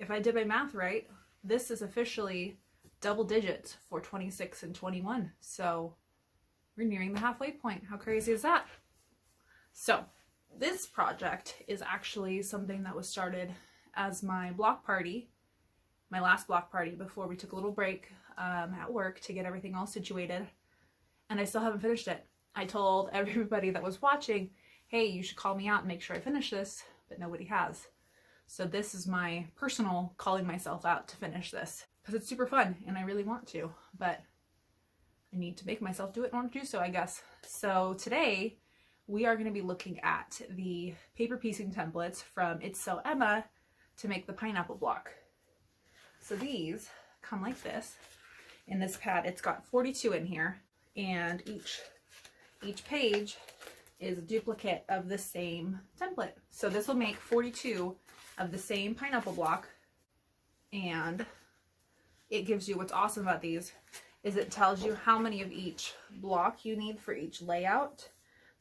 if I did my math right, this is officially double digits for 26 and 21. So we're nearing the halfway point. How crazy is that? So this project is actually something that was started as my block party, my last block party before we took a little break at work to get everything all situated. And I still haven't finished it. I told everybody that was watching, hey, you should call me out and make sure I finish this, but nobody has. So this is my personal calling myself out to finish this because it's super fun and I really want to, but I need to make myself do it in order to do so, I guess. So today we are going to be looking at the paper piecing templates from It's So Emma to make the pineapple block. So these come like this. In this pad, it's got 42 in here, and each page is a duplicate of the same template. So this will make 42 of the same pineapple block, and it gives you, what's awesome about these is it tells you how many of each block you need for each layout.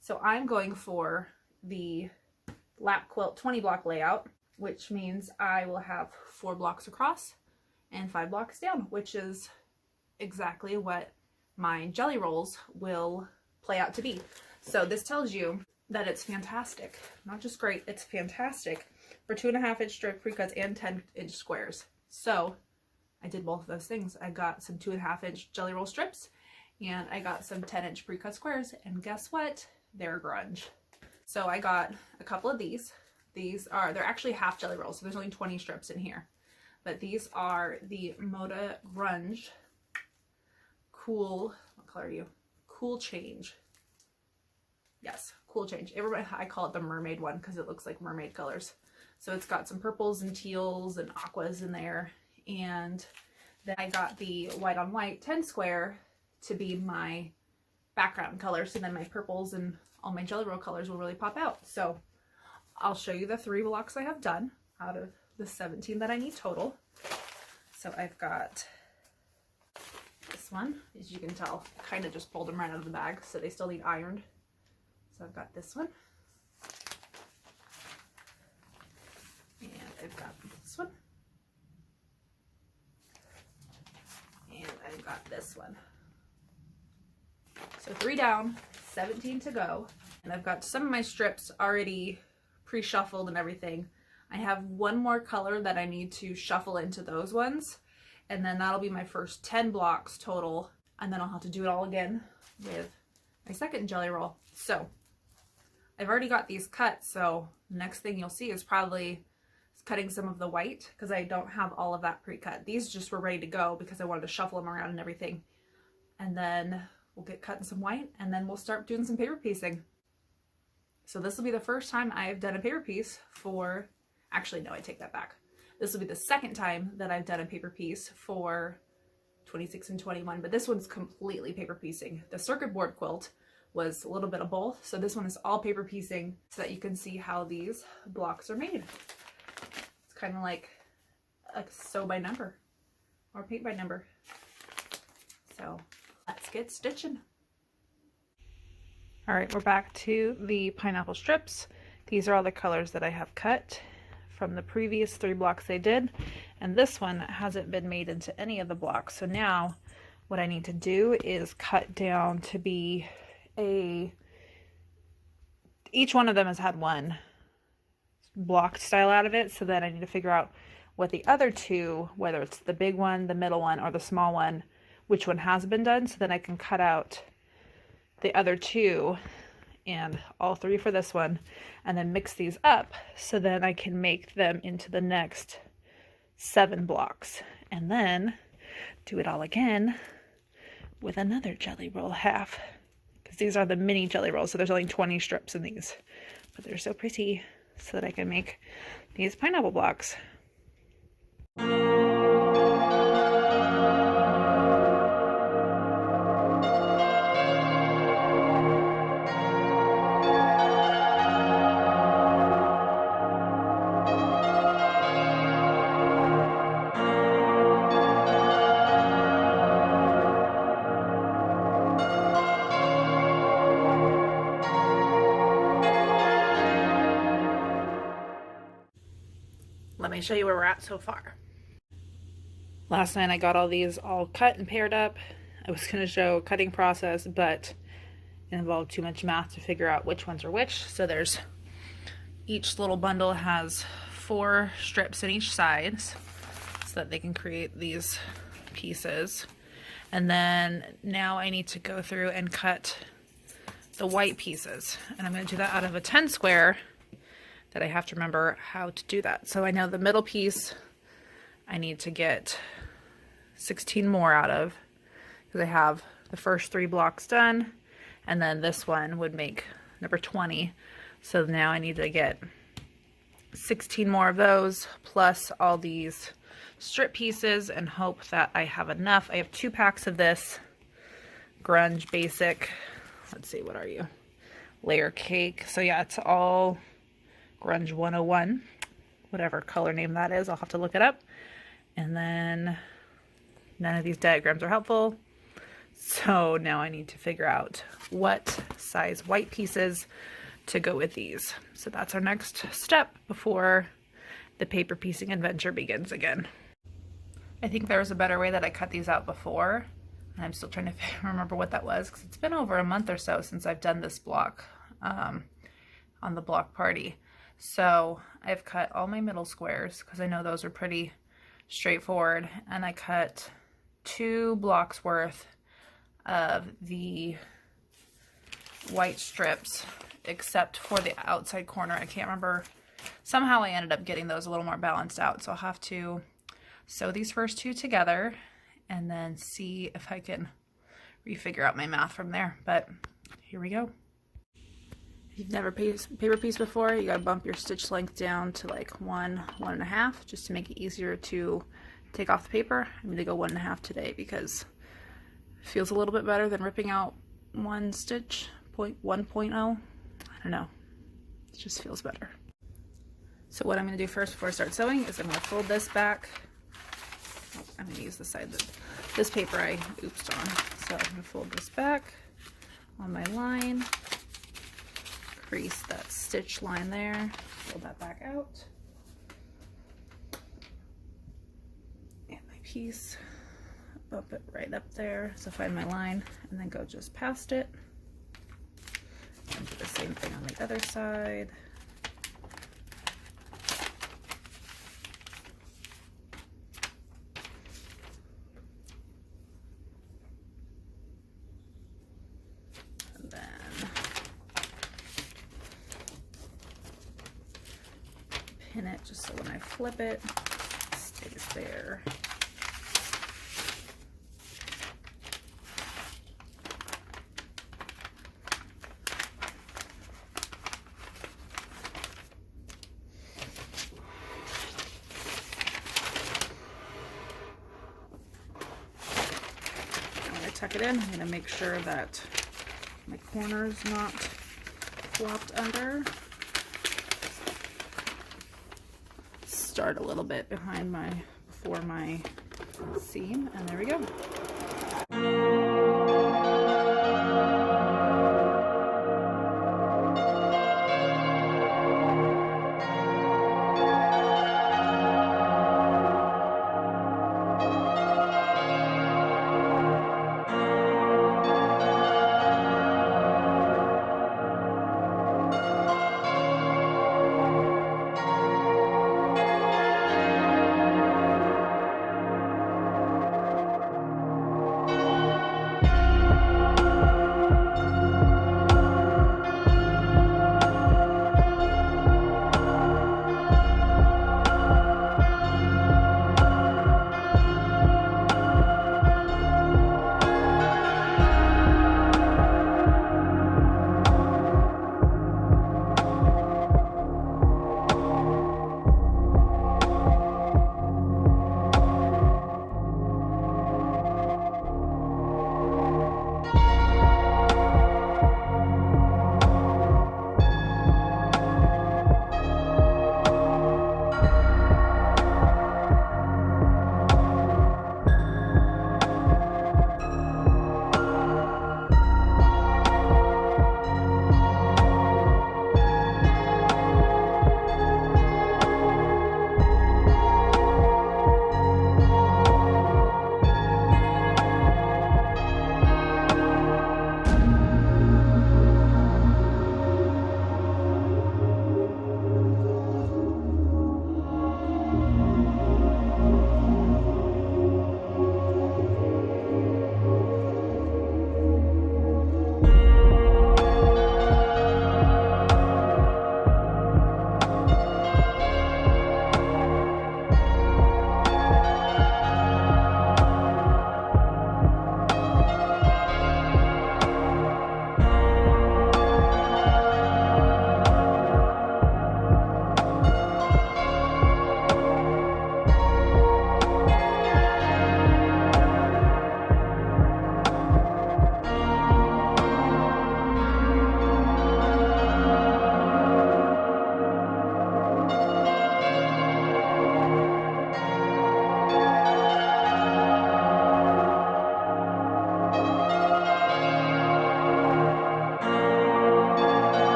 So I'm going for the lap quilt 20 block layout, which means I will have 4 blocks across and 5 blocks down, which is exactly what my jelly rolls will play out to be. So this tells you that it's fantastic, not just great, it's fantastic for 2.5-inch strip precuts and 10-inch squares. So I did both of those things. I got some 2.5-inch jelly roll strips and I got some 10-inch precut squares, and guess what? They're grunge. So I got a couple of these. They're actually half jelly rolls, so there's only 20 strips in here. But these are the Moda Grunge Cool, what color are you? Cool Change. Yes, Cool Change. I call it the mermaid one because it looks like mermaid colors. So it's got some purples and teals and aquas in there. And then I got the white on white 10 square to be my background color. So then my purples and all my jelly roll colors will really pop out. So I'll show you the 3 blocks I have done out of the 17 that I need total. So I've got this one, as you can tell, I kind of just pulled them right out of the bag, so they still need ironed. So I've got this one. And I've got this one. And I've got this one. So 3 down, 17 to go. And I've got some of my strips already pre-shuffled and everything. I have one more color that I need to shuffle into those ones. And then that'll be my first 10 blocks total. And then I'll have to do it all again with my second jelly roll. So I've already got these cut. So the next thing you'll see is probably cutting some of the white because I don't have all of that pre-cut. These just were ready to go because I wanted to shuffle them around and everything. And then we'll get cutting some white and then we'll start doing some paper piecing. So this will be the first time I've done a paper piece for, actually no, I take that back. This will be the second time that I've done a paper piece for 26 and 21, but this one's completely paper piecing. The circuit board quilt was a little bit of both, so this one is all paper piecing so that you can see how these blocks are made. It's kind of like a sew by number or paint by number. So let's get stitching. All right, we're back to the pineapple strips. These are all the colors that I have cut from the previous 3 blocks I did, and this one hasn't been made into any of the blocks. So now what I need to do is cut down to be each one of them has had one block style out of it, so then I need to figure out what the other 2, whether it's the big one, the middle one, or the small one, which one has been done, so then I can cut out the other 2 and all 3 for this one, and then mix these up so then I can make them into the next 7 blocks, and then do it all again with another jelly roll half, because these are the mini jelly rolls, so there's only 20 strips in these, but they're so pretty, so that I can make these pineapple blocks. show you where we're at so far. Last night I got all these all cut and paired up. I was going to show a cutting process, but it involved too much math to figure out which ones are which. So there's, each little bundle has 4 strips in each side so that they can create these pieces. And then now I need to go through and cut the white pieces. And I'm going to do that out of a 10 square that I have to remember how to do that. So I know the middle piece I need to get 16 more out of because I have the first 3 blocks done, and then this one would make number 20. So now I need to get 16 more of those plus all these strip pieces and hope that I have enough. I have 2 packs of this Grunge basic, let's see, what are you, layer cake. So yeah, it's all Grunge 101, whatever color name that is, I'll have to look it up. And then none of these diagrams are helpful, so now I need to figure out what size white pieces to go with these. So that's our next step before the paper piecing adventure begins again. I think there was a better way that I cut these out before, and I'm still trying to remember what that was because it's been over a month or so since I've done this block on the block party. So I've cut all my middle squares because I know those are pretty straightforward, and I cut 2 blocks worth of the white strips except for the outside corner. I can't remember, somehow I ended up getting those a little more balanced out, so I'll have to sew these first 2 together and then see if I can refigure out my math from there. But here we go. If you've never paper pieced before, you gotta bump your stitch length down to like 1.5 just to make it easier to take off the paper. I'm gonna go 1.5 today because it feels a little bit better than ripping out 1 stitch, 1.0. I don't know, it just feels better. So what I'm gonna do first before I start sewing is I'm gonna fold this back. Oh, I'm gonna use the side that this paper I oopsed on. So I'm gonna fold this back on my line. Crease that stitch line there, fold that back out, and my piece, bump it right up there, so find my line, and then go just past it, and do the same thing on the other side. And then pin it just so when I flip it, it stays there. When I tuck it in, I'm going to make sure that my corner's not flopped under. Start a little bit behind before my seam, and there we go.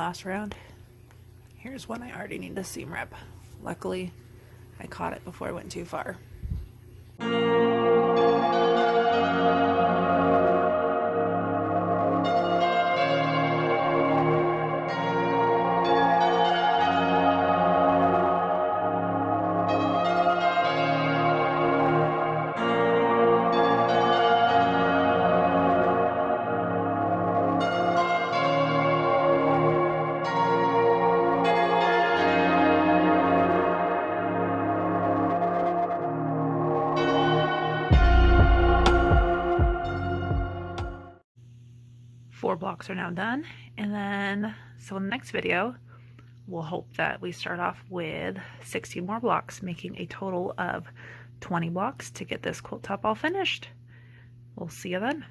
last round. Here's one I already need to seam rip. Luckily, I caught it before I went too far. 4 blocks are now done, and then so in the next video we'll hope that we start off with 16 more blocks, making a total of 20 blocks to get this quilt top all finished. We'll see you then.